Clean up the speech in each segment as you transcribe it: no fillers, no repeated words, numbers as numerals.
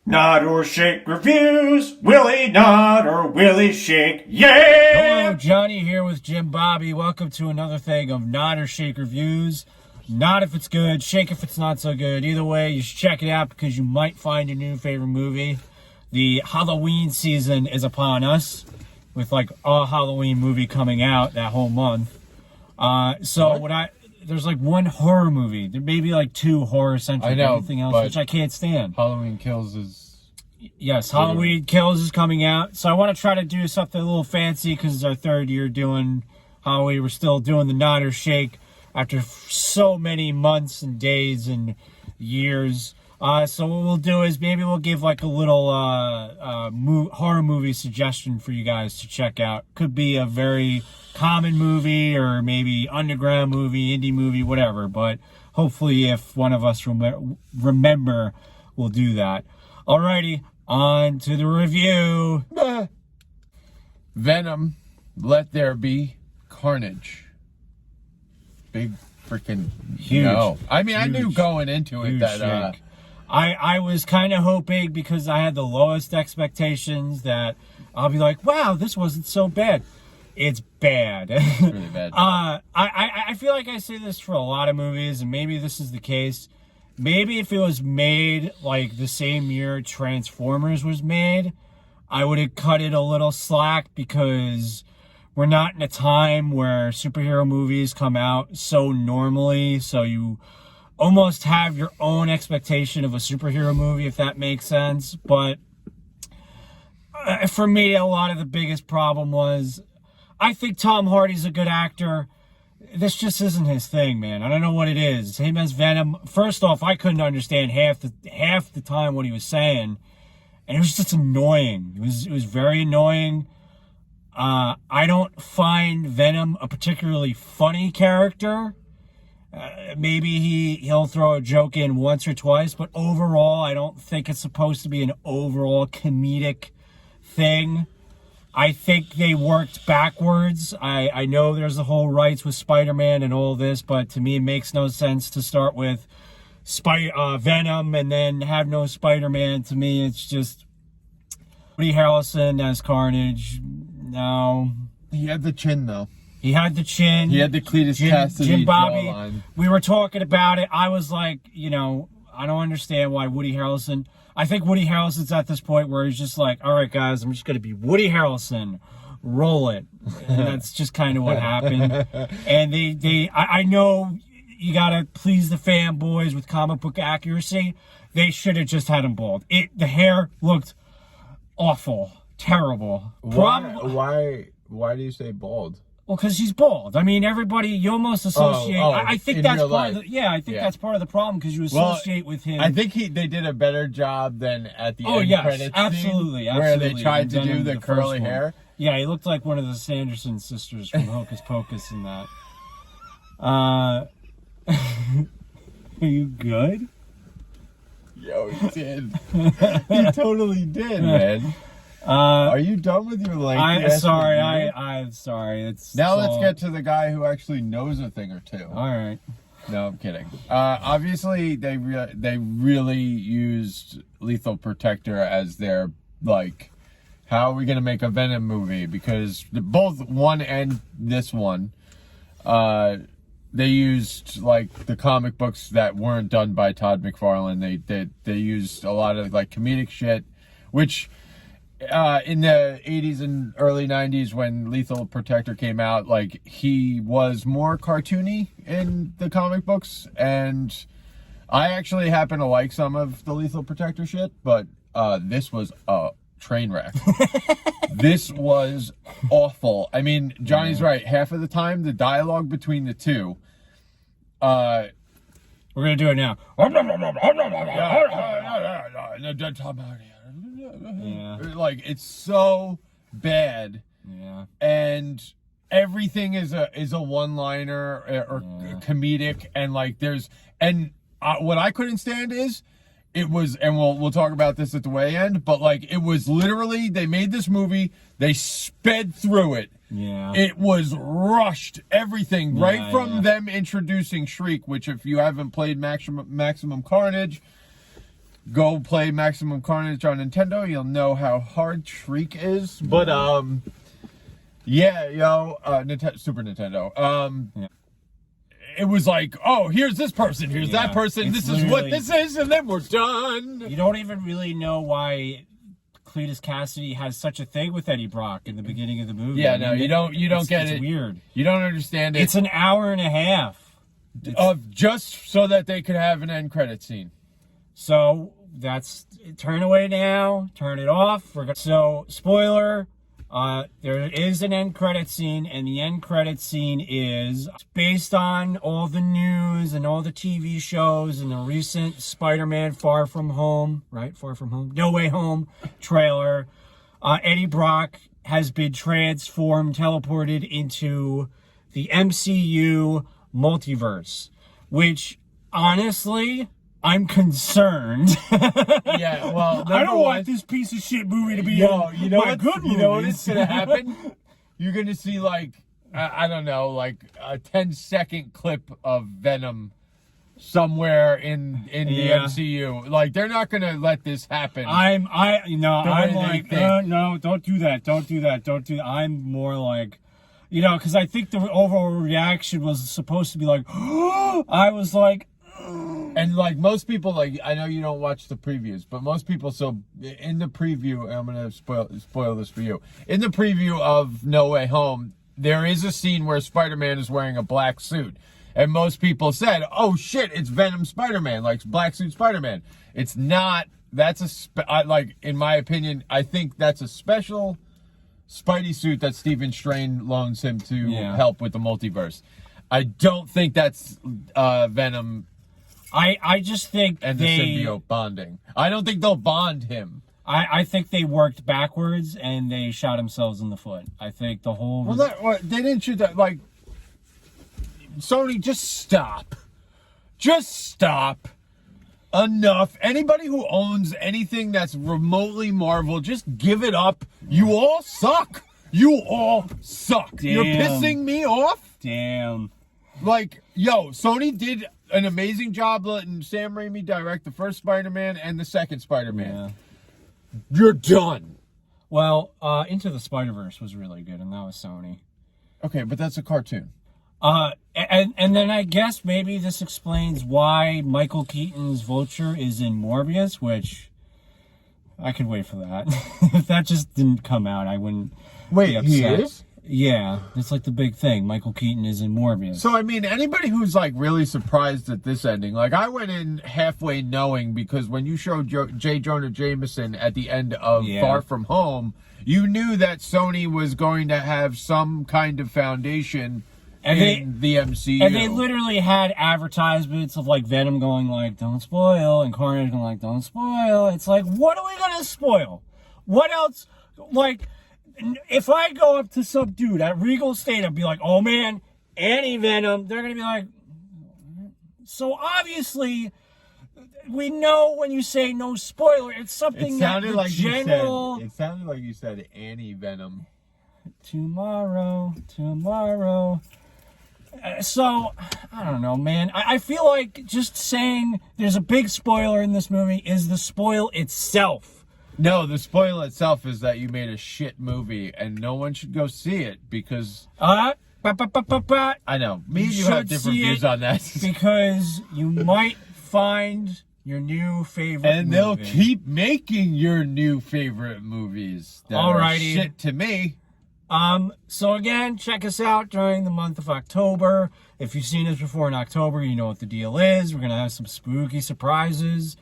Nod or Shake reviews. Willie nod or Willie shake. Yeah! Hello, Johnny here with Jim Bobby. Welcome to another thing of Nod or Shake reviews. Nod if it's good, shake if it's not so good. Either way, you should check it out because you might find your new favorite movie. The Halloween season is upon us with like a Halloween movie coming out that whole month. There's like one horror movie. There may be like two horror-centric. Everything else, which I can't stand. Halloween Kills is... Yes, Halloween Kills is coming out. So I want to try to do something a little fancy because it's our third year doing Halloween. We're still doing the Nod or Shake after so many months and days and years. So what we'll do is maybe we'll give like a little horror movie suggestion for you guys to check out. Could be a very common movie or maybe underground movie, indie movie, whatever. But hopefully if one of us remember, we'll do that. Alrighty, on to the review. Venom, Let There Be Carnage. Big freaking huge. No. I mean, huge, I knew going into it that... I was kind of hoping because I had the lowest expectations that I'll be like, wow, this wasn't so bad. It's bad. It's really bad. I feel like I say this for a lot of movies, and maybe this is the case. Maybe if it was made like the same year Transformers was made, I would have cut it a little slack because we're not in a time where superhero movies come out so normally, so you almost have your own expectation of a superhero movie, if that makes sense. But for me, a lot of the biggest problem was I think Tom Hardy's a good actor. This just isn't his thing, man. I don't know what it is. Him as Venom. First off, I couldn't understand half the time what he was saying, and it was just annoying. It was very annoying. I don't find Venom a particularly funny character. Maybe he'll throw a joke in once or twice, but overall, I don't think it's supposed to be an overall comedic thing. I think they worked backwards. I know there's the whole rights with Spider-Man and all this, but to me, it makes no sense to start with Venom and then have no Spider-Man. To me, it's just Woody Harrelson as Carnage. No. He had the chin, though. He had the chin. He had the Cletus Cassidy Jim Bobby. jawline. We were talking about it. I was like, I don't understand why Woody Harrelson. I think Woody Harrelson's at this point where he's just like, all right, guys, I'm just going to be Woody Harrelson. Roll it. And that's just kind of what happened. And I know you got to please the fanboys with comic book accuracy. They should have just had him bald. The hair looked awful. Terrible. Why do you say bald? Well, because he's bald. I mean, everybody, you almost associate. I think that's part of the. I think that's part of the problem because you associate with him. I think they did a better job than at the end credits absolutely, scene, where they tried to do the curly hair. Yeah, he looked like one of the Sanderson sisters from Hocus Pocus in that. Are you good? Yo, he did. He totally did, man. Are you done with your lengthy? I'm sorry. Let's get to the guy who actually knows a thing or two. All right. No, I'm kidding. Obviously, they really used Lethal Protector as their like, how are we gonna make a Venom movie? Because both one and this one, they used like the comic books that weren't done by Todd McFarlane. They used a lot of like comedic shit, which. In the 80s and early 90s when Lethal Protector came out, like, he was more cartoony in the comic books, and I actually happen to like some of the Lethal Protector shit, but this was a train wreck. This was awful. I mean, Johnny's right. Half of the time, the dialogue between the two... We're going to do it now. Yeah. Like, it's so bad. Yeah. And everything is a one-liner or comedic, and like what I couldn't stand is it was, and we'll talk about this at the way end, but like it was literally, they made this movie, they sped through it. Yeah. It was rushed, everything, right from them introducing Shriek, which if you haven't played Maximum Carnage, go play Maximum Carnage on Nintendo. You'll know how hard Shriek is. But yeah, Super Nintendo. It was like, oh, here's this person, here's that person, this is what this is, and then we're done. You don't even really know why Cletus Cassidy has such a thing with Eddie Brock in the beginning of the movie. Yeah, no, you don't get it. It's weird. You don't understand it. It's an hour and a half. Of just so that they could have an end credit scene. So that's turn away now, turn it off. So spoiler, there is an end credit scene, and the end credit scene is based on all the news and all the TV shows and the recent Spider-Man Far From Home, right? Far From Home, No Way Home trailer. Eddie Brock has been teleported into the MCU multiverse, which honestly, I'm concerned. Yeah, well, I don't want this piece of shit movie to be you know my good movie. You know what's gonna happen? You're gonna see like I don't know, like a 10-second clip of Venom somewhere in the MCU. Like they're not gonna let this happen. I'm like, no, don't do that. I'm more like, because I think the overall reaction was supposed to be like, I was like, and like most people, like I know you don't watch the previews, but most people. So in the preview, I'm gonna spoil this for you. In the preview of No Way Home, there is a scene where Spider-Man is wearing a black suit, and most people said, "Oh shit, it's Venom Spider-Man, like black suit Spider-Man." It's not. That's like in my opinion, I think that's a special Spidey suit that Stephen Strain loans him to help with the multiverse. I don't think that's Venom. I just think and the symbiote bonding. I don't think they'll bond him. I think they worked backwards and they shot themselves in the foot. I think the whole they didn't shoot that. Like Sony, just stop. Enough. Anybody who owns anything that's remotely Marvel, just give it up. You all suck. Damn. You're pissing me off. Damn. Like, Sony did an amazing job letting Sam Raimi direct the first Spider-Man and the second Spider-Man. Yeah. You're done. Well, Into the Spider-Verse was really good, and that was Sony. Okay, but that's a cartoon. And then I guess maybe this explains why Michael Keaton's Vulture is in Morbius, which I could wait for that. If that just didn't come out, I wouldn't be upset. He is? Yeah, it's like the big thing. Michael Keaton is in Morbius. So, I mean, anybody who's, like, really surprised at this ending, like, I went in halfway knowing, because when you showed J. Jonah Jameson at the end of Far From Home, you knew that Sony was going to have some kind of foundation in the MCU. And they literally had advertisements of, like, Venom going, like, don't spoil, and Carnage going, like, don't spoil. It's like, what are we going to spoil? What else? Like, if I go up to some dude at Regal State and be like, oh man, anti-Venom, they're going to be like, so obviously, we know when you say no spoiler, it's something that the general... It sounded like you said anti-Venom. Tomorrow. So, I don't know, man. I feel like just saying there's a big spoiler in this movie is the spoil itself. No, the spoil itself is that you made a shit movie and no one should go see it because... I know. Me and you have different views on that. Because you might find your new favorite and they'll keep making your new favorite movies that are shit to me. So again, check us out during the month of October. If you've seen us before in October, you know what the deal is. We're going to have some spooky surprises.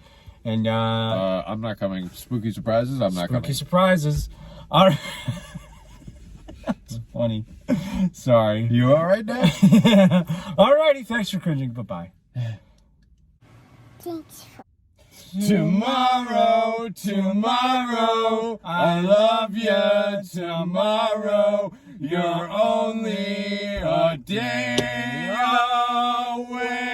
And, I'm not coming. Spooky surprises? I'm not coming. Spooky surprises. All right. That's funny. Sorry. You all right now? Alrighty. Thanks for cringing. Bye-bye. Tomorrow, I love you. Tomorrow, you're only a day away.